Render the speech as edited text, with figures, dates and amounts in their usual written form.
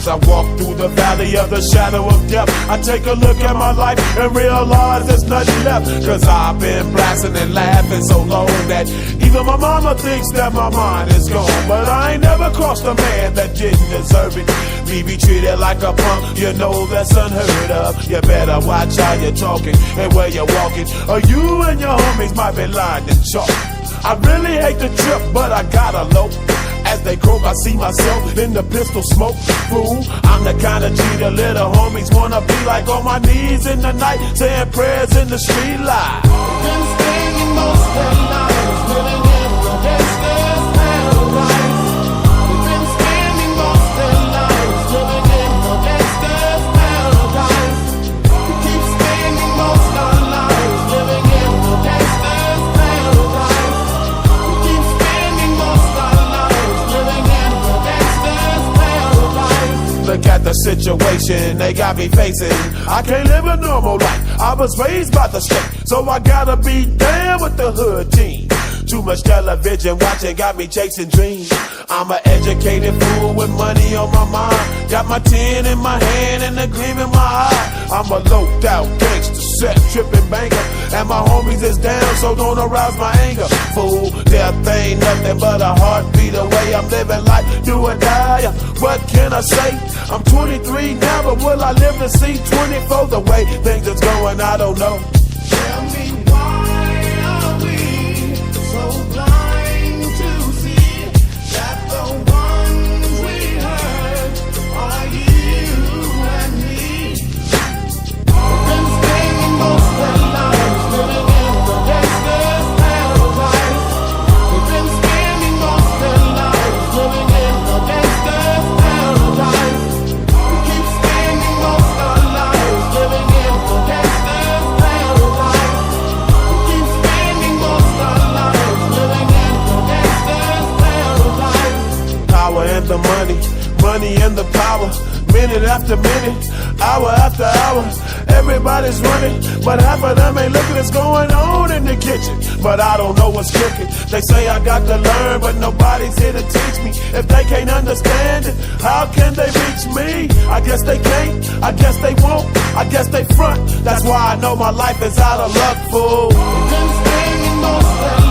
As I walk through the valley of the shadow of death, I take a look at my life and realize there's nothing left. Cause I've been blasting and laughing so long that even my mama thinks that my mind is gone. But I ain't never crossed a man that didn't deserve it. Me be treated like a punk, you know that's unheard of. You better watch how you're talking and where you're walking, or you and your homies might be lined in chalk. I really hate the trip, but I gotta low. As they croak, I see myself in the pistol smoke. Fool, I'm the kind of G the little homies wanna be like, on my knees in the night, saying prayers in the street light. Been spending most their lives living in the gangster's paradise. We've been spending most their lives living in the gangster's paradise. We keep spending most our lives living in the gangster's paradise. We keep spending most our lives living in the gangster's paradise. Look at the situation they got me facing. I can't live a normal life. I was raised by the state, so I gotta be down with the hood team. Too much television watching got me chasing dreams. I'm an educated fool with money on my mind. Got my tin in my hand and a gleam in my eye. I'm a loped out gangster, set tripping banker, and my homies is down, so don't arouse my anger. Fool, death ain't nothing but a heartbeat away. I'm living life, do or die. What can I say? I'm 23 now, but will I live to see 24? The way things is going, I don't know. Tell me, why are we so blind to see that the ones we hurt are you and me? We've been spending most their lives living in the gangster's paradise. We've been spending most their lives living in the gangster's paradise. We keep spending most our lives living in the gangster's paradise. We keep spending most our lives living in the gangster's paradise. Power and the money, money and the power. Minute after minute, hour after hour, everybody's running, but half of them ain't looking what's going on in the kitchen. But I don't know what's cooking. They say I got to learn, but nobody's here to teach me. If they can't understand it, how can they reach me? I guess they can't, I guess they won't, I guess they front. That's why I know my life is out of luck, fool. We've been spending most of